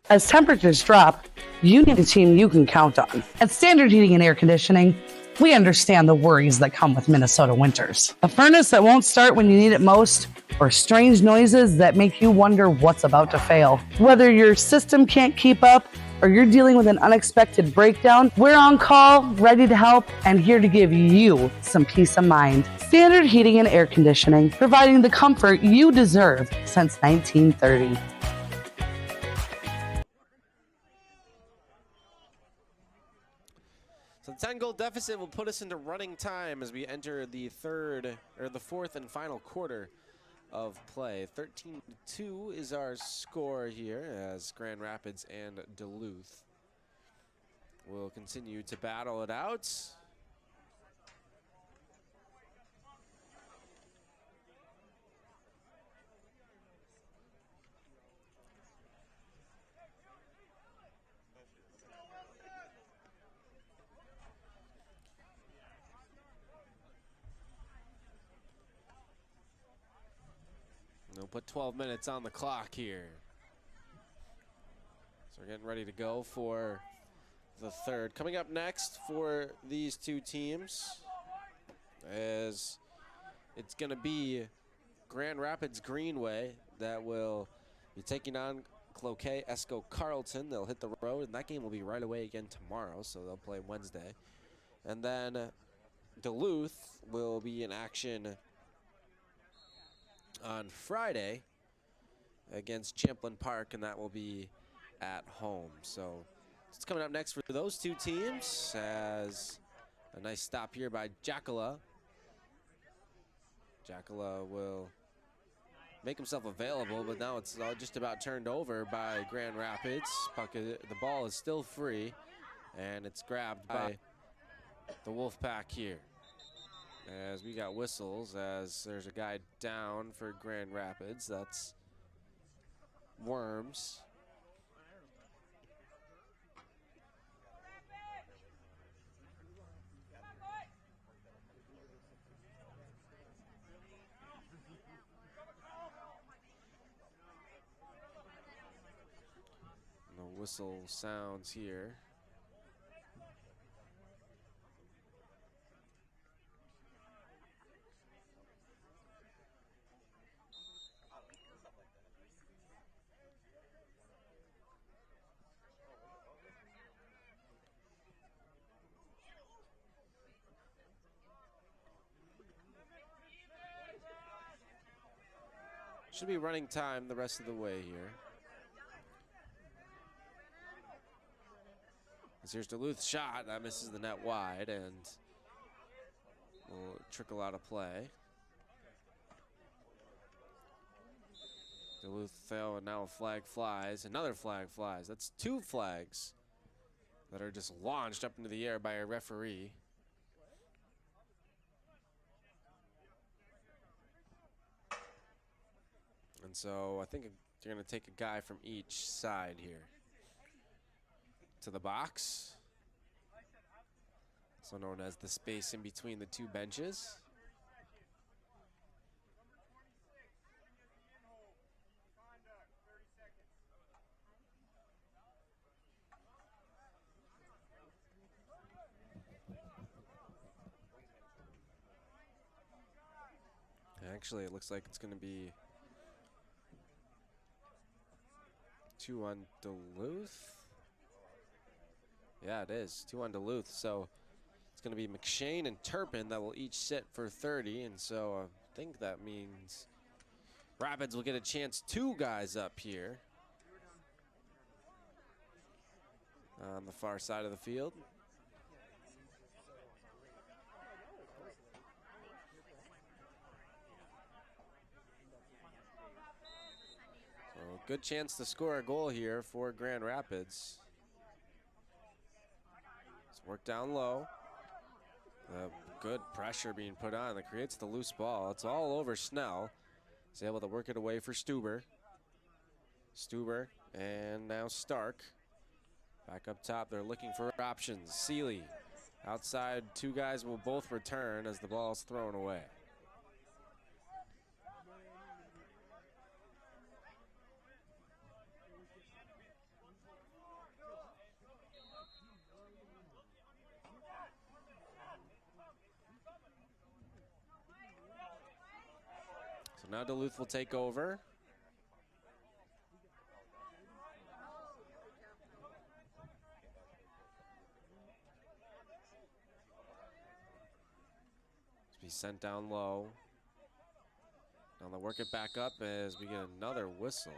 K: As temperatures drop, you need a team you can count on. At Standard Heating and Air Conditioning, we understand the worries that come with Minnesota winters. A furnace that won't start when you need it most, or strange noises that make you wonder what's about to fail. Whether your system can't keep up or you're dealing with an unexpected breakdown, we're on call, ready to help, and here to give you some peace of mind. Standard Heating and Air Conditioning, providing the comfort you deserve since 1930.
A: So the 10-goal deficit will put us into running time as we enter the fourth and final quarter of play. 13-2 is our score here, as Grand Rapids and Duluth will continue to battle it out. We'll put 12 minutes on the clock here. So we're getting ready to go for the third. Coming up next for these two teams, as it's going to be Grand Rapids Greenway that will be taking on Cloquet Esco Carleton. They'll hit the road, and that game will be right away again tomorrow, so they'll play Wednesday. And then Duluth will be in action on Friday against Champlain Park, and that will be at home. So it's coming up next for those two teams, as a nice stop here by Jacala. Jacala will make himself available, but now it's just about turned over by Grand Rapids. The ball is still free, and it's grabbed by the Wolfpack here. As we got whistles, as there's a guy down for Grand Rapids. That's Worms. The whistle sounds here. Should be running time the rest of the way here. As here's Duluth's shot, that misses the net wide and will trickle out of play. Duluth fail, and now a flag flies. Another flag flies. That's 2 flags that are just launched up into the air by a referee. And so I think they're going to take a guy from each side here to the box, so known as the space in between the two benches. Actually, it looks like it's going to be 2 on Duluth. Yeah, it is 2 on Duluth. So it's going to be McShane and Turpin that will each sit for 30. And so I think that means Rapids will get a chance. 2 guys up here on the far side of the field. So good chance to score a goal here for Grand Rapids. Let's work down low. Good pressure being put on that creates the loose ball. It's all over Snell. He's able to work it away for Stuber. Stuber and now Stark. Back up top, they're looking for options. Seeley outside, 2 guys will both return as the ball's thrown away. So now Duluth will take over. Be sent down low. Now they'll work it back up as we get another whistle.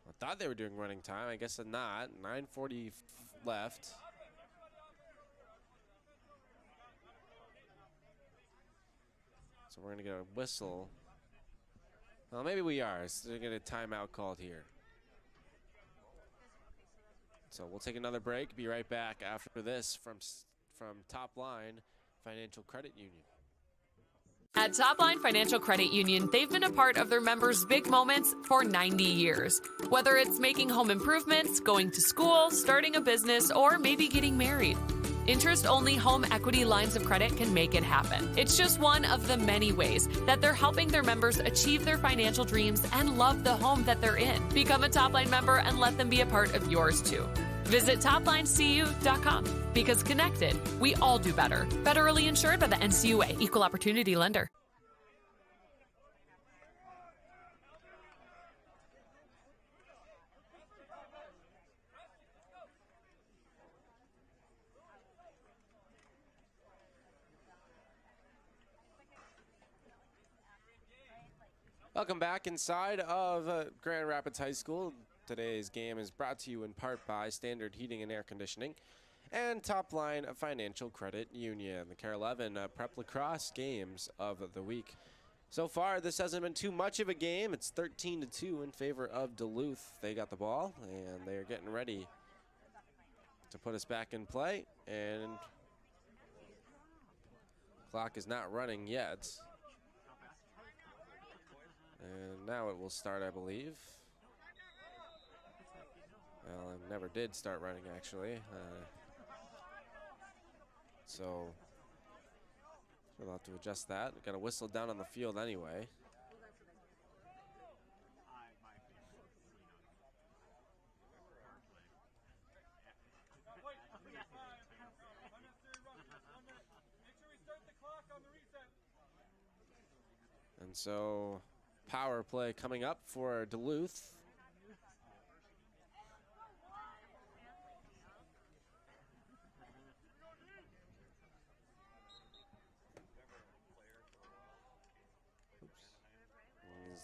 A: I thought they were doing running time. I guess not. 9:40 left. So we're going to get a whistle. Well, maybe we are. So they're going to get a timeout called here. So we'll take another break. Be right back after this from Top Line Financial Credit Union.
E: At Top Line Financial Credit Union, they've been a part of their members' big moments for 90 years. Whether it's making home improvements, going to school, starting a business, or maybe getting married. Interest-only home equity lines of credit can make it happen. It's just one of the many ways that they're helping their members achieve their financial dreams and love the home that they're in. Become a Top Line member and let them be a part of yours too. Visit toplinecu.com because connected, we all do better. Federally insured by the NCUA, Equal Opportunity Lender.
A: Welcome back inside of Grand Rapids High School. Today's game is brought to you in part by Standard Heating and Air Conditioning and Top Line Financial Credit Union. The KARE 11 Prep Lacrosse games of the week. So far, this hasn't been too much of a game. It's 13-2 in favor of Duluth. They got the ball, and they are getting ready to put us back in play. And clock is not running yet. And now it will start, I believe. Well, it never did start running, actually. So we'll have to adjust that. We've got a whistle down on the field anyway. And so power play coming up for Duluth.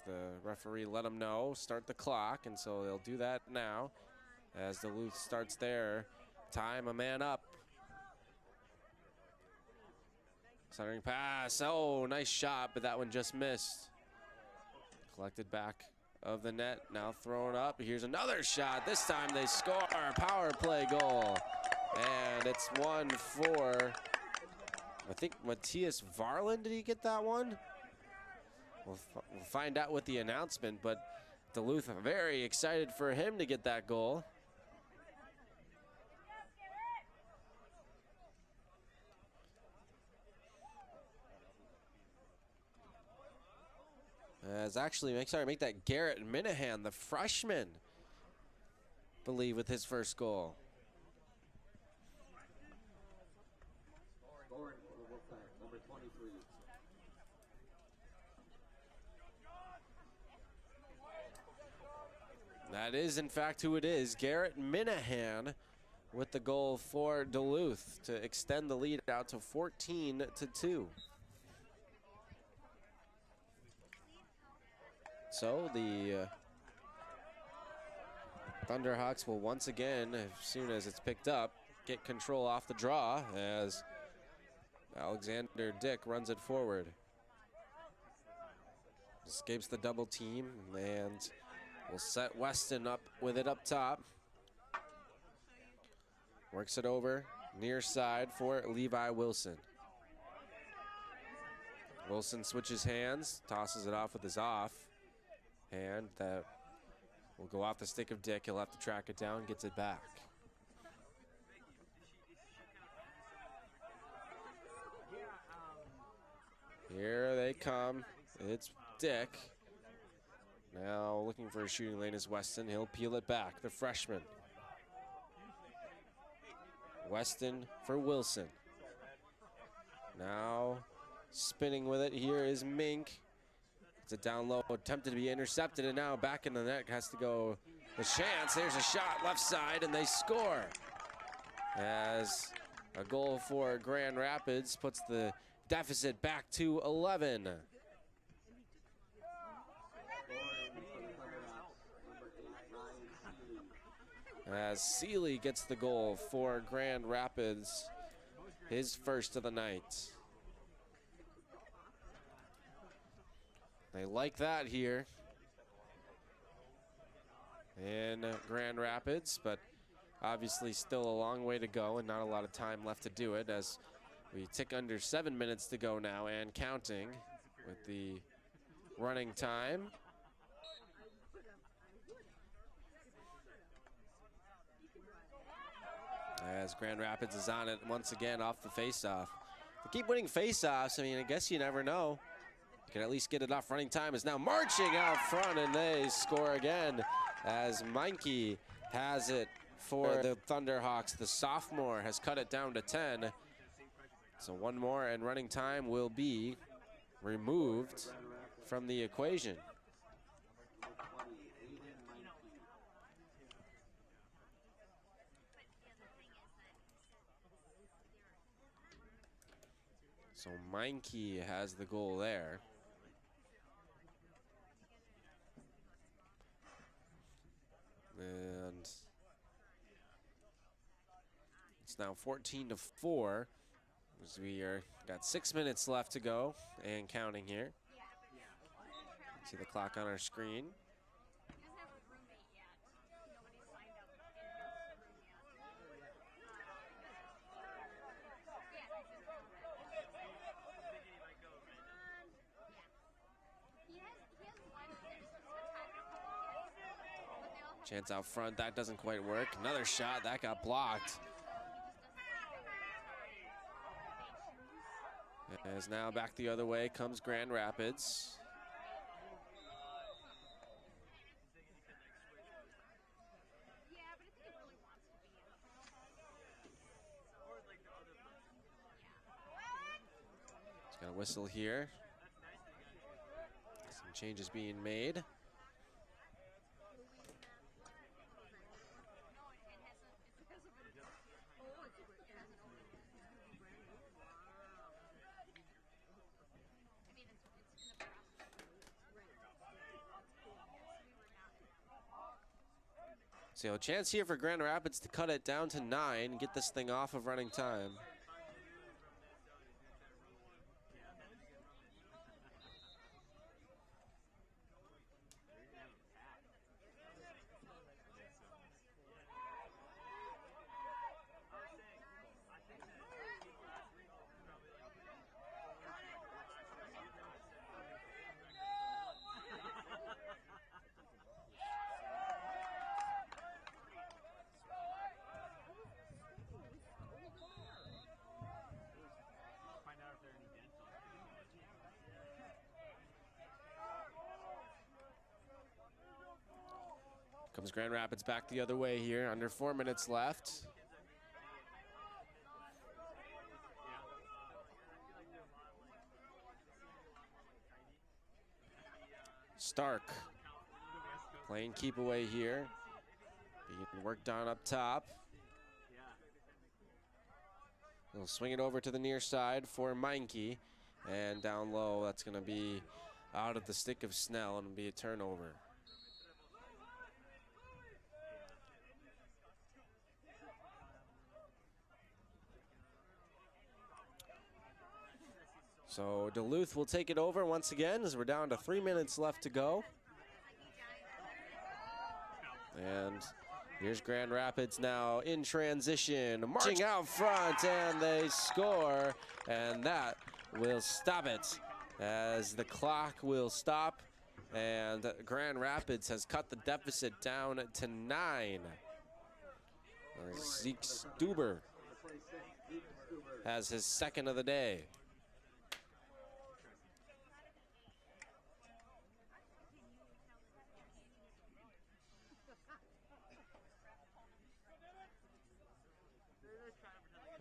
A: The referee let them know, start the clock, and so they'll do that now as Duluth starts their time, a man up. Centering pass, oh, nice shot, but that one just missed. Collected back of the net. Now thrown up. Here's another shot. This time they score. Power play goal. And it's one for, I think, Matthias Varland. Did he get that one? We'll find out with the announcement, but Duluth are very excited for him to get that goal. As actually, make that Garrett Minahan, the freshman, believe with his first goal.
H: Number 23.
A: That is, in fact, who it is. Garrett Minahan with the goal for Duluth to extend the lead out to 14-2. So the Thunderhawks will once again, as soon as it's picked up, get control off the draw as Alexander Dick runs it forward. Escapes the double team and will set Weston up with it up top. Works it over near side for Levi Wilson. Wilson switches hands, tosses it off with his off hand. That will go off the stick of Dick. He'll have to track it down, gets it back. Here they come. It's Dick. Now looking for a shooting lane is Weston. He'll peel it back, the freshman. Weston for Wilson. Now spinning with it. Here is Mink. It's a down low, attempted to be intercepted, and now back in the net has to go the chance. There's a shot left side, and they score. As a goal for Grand Rapids puts the deficit back to 11. As Seeley gets the goal for Grand Rapids, his first of the night. They like that here in Grand Rapids, but obviously still a long way to go and not a lot of time left to do it as we tick under 7 minutes to go now and counting with the running time. As Grand Rapids is on it once again off the faceoff. To keep winning faceoffs, I mean, I guess you never know. You can at least get it off. Running time is now marching out front, and they score again as Meinke has it for the Thunderhawks. The sophomore has cut it down to 10. So one more, and running time will be removed from the equation. So Meinke has the goal there. And it's now 14-4 as we got 6 minutes left to go and counting here. See the clock on our screen. Chance out front, that doesn't quite work. Another shot, that got blocked. As now back the other way comes Grand Rapids. Just got a whistle here. Some changes being made. So a chance here for Grand Rapids to cut it down to 9, get this thing off of running time. Comes Grand Rapids back the other way here. Under 4 minutes left. Stark playing keep away here. Being worked on up top. He'll swing it over to the near side for Meinke. And down low, that's going to be out of the stick of Snell and be a turnover. So Duluth will take it over once again as we're down to 3 minutes left to go. And here's Grand Rapids now in transition, marching out front, and they score, and that will stop it as the clock will stop, and Grand Rapids has cut the deficit down to 9. Zeke Stuber has his second of the day.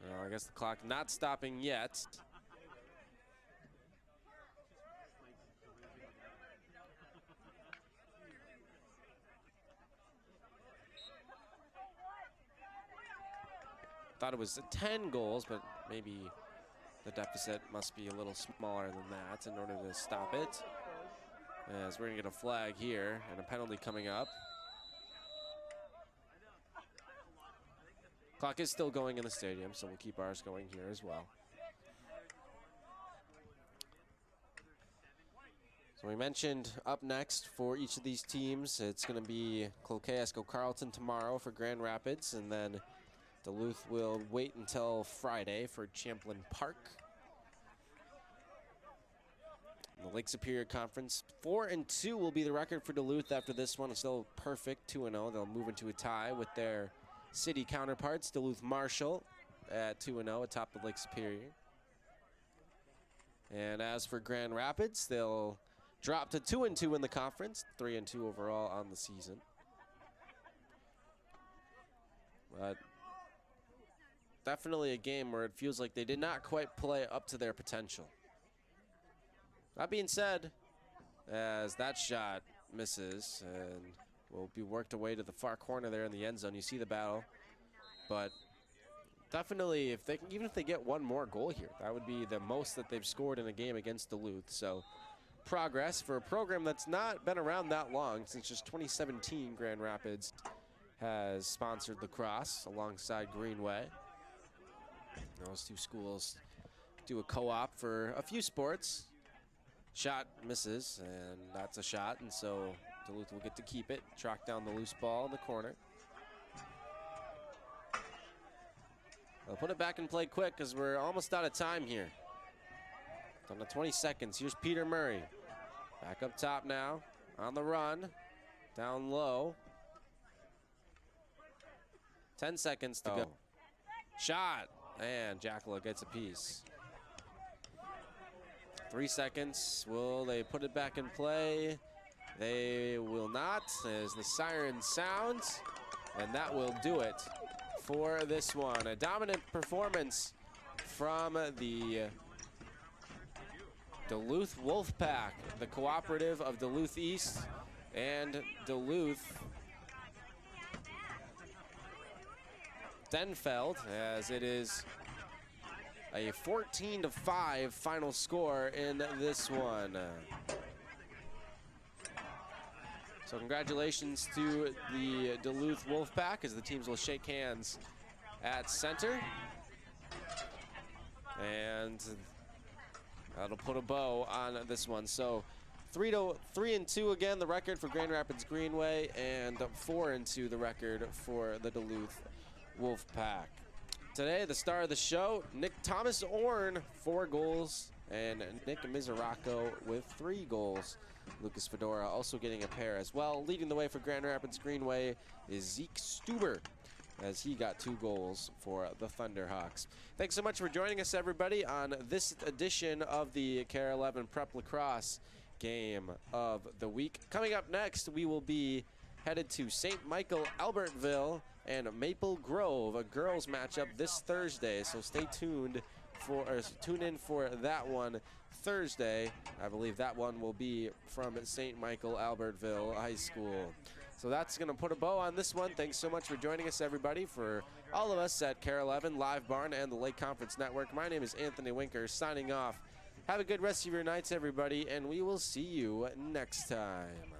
A: Well, I guess the clock not stopping yet. Thought it was 10 goals, but maybe the deficit must be a little smaller than that in order to stop it. As we're gonna get a flag here and a penalty coming up. Clock is still going in the stadium, so we'll keep ours going here as well. So we mentioned up next for each of these teams, it's going to be Cloquet-Esco Carleton tomorrow for Grand Rapids, and then Duluth will wait until Friday for Champlain Park. In the Lake Superior Conference, 4-2 will be the record for Duluth after this one. It's still perfect, 2-0. They'll move into a tie with their city counterparts, Duluth Marshall at 2-0 atop the Lake Superior. And as for Grand Rapids, they'll drop to 2-2 in the conference, 3-2 overall on the season. But definitely a game where it feels like they did not quite play up to their potential. That being said, as that shot misses and will be worked away to the far corner there in the end zone. You see the battle, but definitely even if they get one more goal here, that would be the most that they've scored in a game against Duluth. So progress for a program that's not been around that long. Since just 2017, Grand Rapids has sponsored lacrosse alongside Greenway. Those two schools do a co-op for a few sports. Shot misses, and that's a shot, and so Duluth will get to keep it, track down the loose ball in the corner. They'll put it back in play quick because we're almost out of time here. Down to 20 seconds. Here's Peter Murray. Back up top now, on the run, down low. 10 seconds to go. Shot, and Jackala gets a piece. 3 seconds. Will they put it back in play? They will not, as the siren sounds, and that will do it for this one. A dominant performance from the Duluth Wolfpack, the cooperative of Duluth East and Duluth Denfeld, as it is a 14-5 final score in this one. So congratulations to the Duluth Wolfpack as the teams will shake hands at center. And that'll put a bow on this one. So 3-2 again, the record for Grand Rapids Greenway, and 4-2 the record for the Duluth Wolfpack. Today, the star of the show, Nick Thomas Orn, 4 goals, and Nick Mizaraco with 3 goals. Lucas Fedora also getting a pair as well. Leading the way for Grand Rapids Greenway is Zeke Stuber, as he got 2 goals for the Thunderhawks. Thanks so much for joining us, everybody, on this edition of the KARE 11 Prep Lacrosse Game of the Week. Coming up next, we will be headed to St. Michael, Albertville, and Maple Grove, a girls matchup this Thursday. So stay tuned tune in for that one Thursday. I believe that one will be from St. Michael, Albertville High School. So that's going to put a bow on this one. Thanks so much for joining us, everybody. For all of us at KARE 11, Live Barn, and the Lake Conference Network, my name is Anthony Winker, signing off. Have a good rest of your nights, everybody, and we will see you next time.